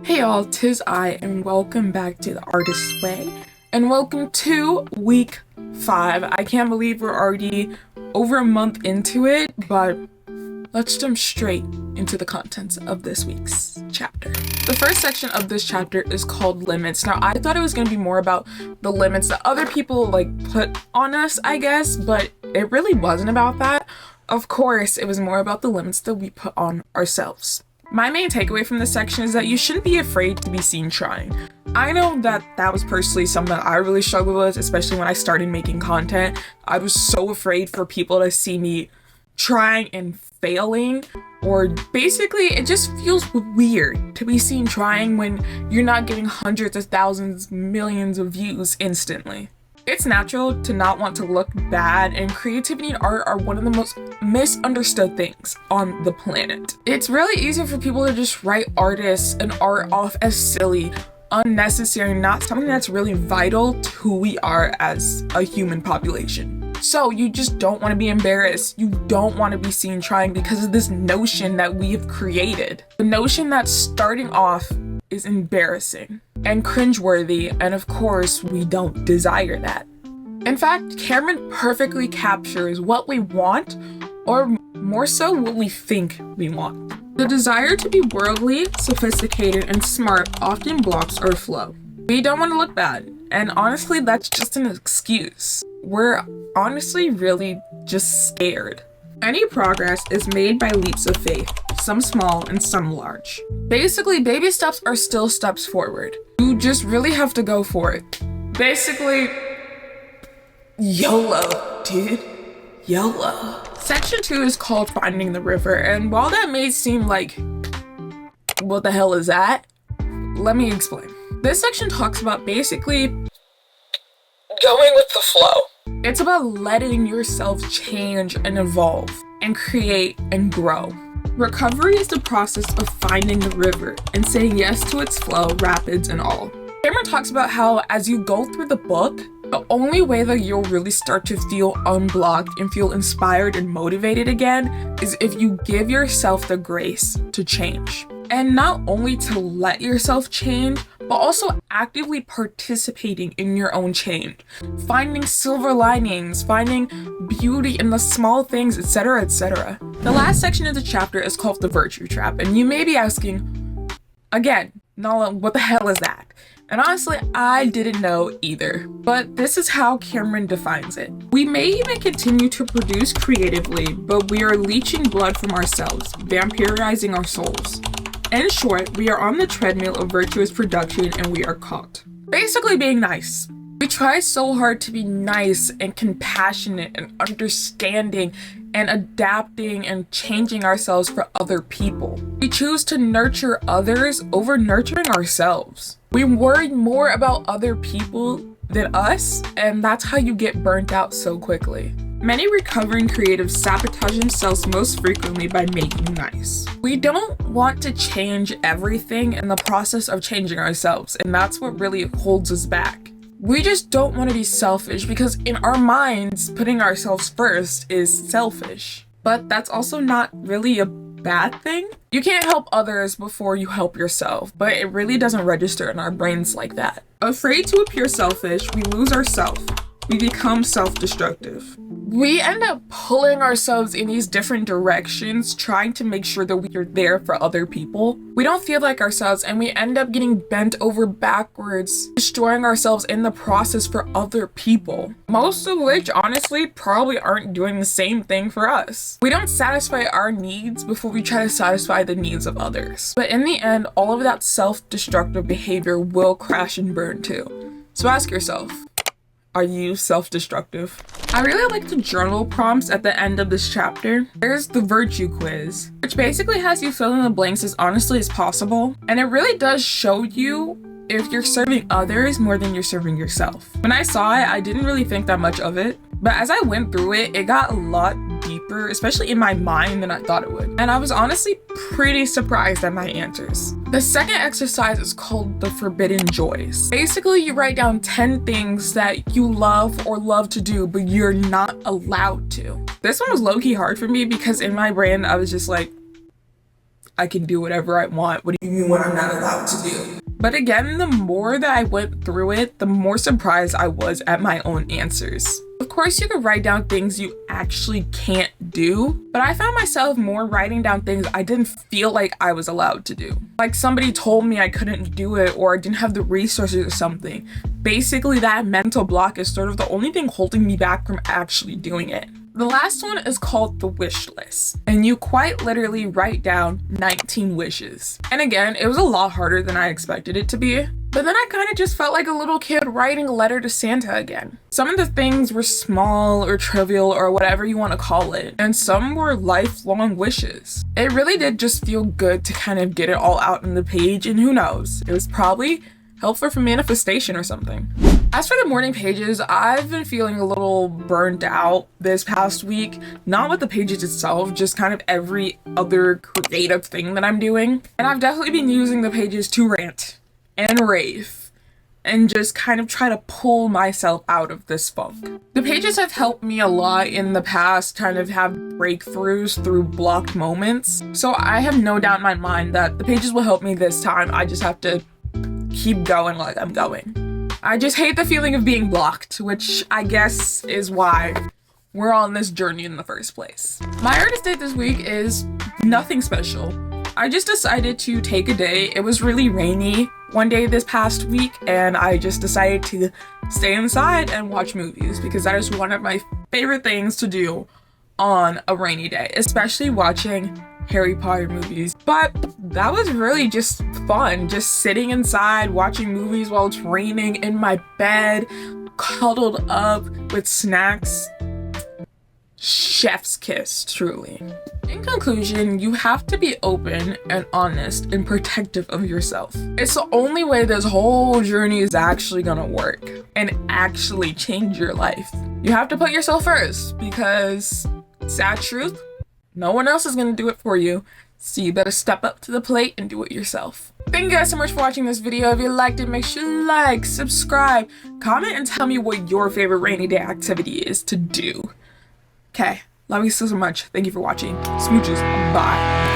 Hey y'all, 'tis I, and welcome back to The Artist's Way, and welcome to week 5. I can't believe we're already over a month into it, but let's jump straight into the contents of this week's chapter. The first section of this chapter is called Limits. Now, I thought it was going to be more about the limits that other people put on us, I guess, but it really wasn't about that. Of course, it was more about the limits that we put on ourselves. My main takeaway from this section is that you shouldn't be afraid to be seen trying. I know that was personally something that I really struggled with, especially when I started making content. I was so afraid for people to see me trying and failing, or basically it just feels weird to be seen trying when you're not getting hundreds of thousands, millions of views instantly. It's natural to not want to look bad, and creativity and art are one of the most misunderstood things on the planet. It's really easy for people to just write artists and art off as silly, unnecessary, not something that's really vital to who we are as a human population. So you just don't want to be embarrassed. You don't want to be seen trying because of this notion that we have created. The notion that starting off is embarrassing and cringeworthy, and of course, we don't desire that. In fact, Cameron perfectly captures what we want, or more so, what we think we want. The desire to be worldly, sophisticated, and smart often blocks our flow. We don't want to look bad, and honestly, that's just an excuse. We're honestly really just scared. Any progress is made by leaps of faith, some small and some large. Basically, baby steps are still steps forward. You just really have to go for it. Basically, YOLO, dude. YOLO. Section 2 is called Finding the River, and while that may seem like, what the hell is that? Let me explain. This section talks about basically going with the flow. It's about letting yourself change and evolve and create and grow. Recovery is the process of finding the river and saying yes to its flow, rapids, and all. Cameron talks about how as you go through the book, the only way that you'll really start to feel unblocked and feel inspired and motivated again is if you give yourself the grace to change. And not only to let yourself change, but also actively participating in your own change. Finding silver linings, finding beauty in the small things, etc., etc. The last section of the chapter is called The Virtue Trap, and you may be asking, again, Nala, what the hell is that? And honestly, I didn't know either, but this is how Cameron defines it. We may even continue to produce creatively, but we are leeching blood from ourselves, vampirizing our souls. In short, we are on the treadmill of virtuous production and we are caught. Basically being nice. We try so hard to be nice and compassionate and understanding and adapting and changing ourselves for other people. We choose to nurture others over nurturing ourselves. We worry more about other people than us, and that's how you get burnt out so quickly. Many recovering creatives sabotage themselves most frequently by making nice. We don't want to change everything in the process of changing ourselves, and that's what really holds us back. We just don't want to be selfish because in our minds, putting ourselves first is selfish. But that's also not really a bad thing. You can't help others before you help yourself, but it really doesn't register in our brains like that. Afraid to appear selfish, we lose ourselves. We become self-destructive. We end up pulling ourselves in these different directions, trying to make sure that we are there for other people. We don't feel like ourselves, and we end up getting bent over backwards, destroying ourselves in the process for other people. Most of which, honestly, probably aren't doing the same thing for us. We don't satisfy our needs before we try to satisfy the needs of others. But in the end, all of that self-destructive behavior will crash and burn too. So ask yourself, are you self-destructive? I really like the journal prompts at the end of this chapter. There's the virtue quiz, which basically has you fill in the blanks as honestly as possible. And it really does show you if you're serving others more than you're serving yourself. When I saw it, I didn't really think that much of it. But as I went through it, it got a lot deeper, especially in my mind, than I thought it would. And I was honestly pretty surprised at my answers. The second exercise is called the Forbidden Joys. Basically, you write down 10 things that you love or love to do, but you're not allowed to. This one was low-key hard for me because in my brain, I was just like, I can do whatever I want. What do you mean what I'm not allowed to do? But again, the more that I went through it, the more surprised I was at my own answers. Of course, you can write down things you actually can't do, but I found myself more writing down things I didn't feel like I was allowed to do. Like somebody told me I couldn't do it or I didn't have the resources or something. Basically, that mental block is sort of the only thing holding me back from actually doing it. The last one is called the wish list, and you quite literally write down 19 wishes. And again, it was a lot harder than I expected it to be, but then I kind of just felt like a little kid writing a letter to Santa again. Some of the things were small or trivial or whatever you want to call it, and some were lifelong wishes. It really did just feel good to kind of get it all out on the page, and who knows, it was probably helpful for manifestation or something. As for the morning pages, I've been feeling a little burned out this past week. Not with the pages itself, just kind of every other creative thing that I'm doing. And I've definitely been using the pages to rant and rave and just kind of try to pull myself out of this funk. The pages have helped me a lot in the past kind of have breakthroughs through blocked moments. So I have no doubt in my mind that the pages will help me this time. I just have to keep going like I'm going. I just hate the feeling of being blocked, which I guess is why we're on this journey in the first place. My artist date this week is nothing special. I just decided to take a day. It was really rainy one day this past week, and I just decided to stay inside and watch movies because that is one of my favorite things to do on a rainy day, especially watching Harry Potter movies. But that was really just fun, just sitting inside watching movies while it's raining in my bed, cuddled up with snacks. Chef's kiss, truly. In conclusion, you have to be open and honest and protective of yourself. It's the only way this whole journey is actually gonna work and actually change your life. You have to put yourself first because, sad truth, no one else is gonna do it for you, so you better step up to the plate and do it yourself. Thank you guys so much for watching this video. If you liked it, make sure you like, subscribe, comment, and tell me what your favorite rainy day activity is to do. Okay, love you so much. Thank you for watching. Smooches, bye.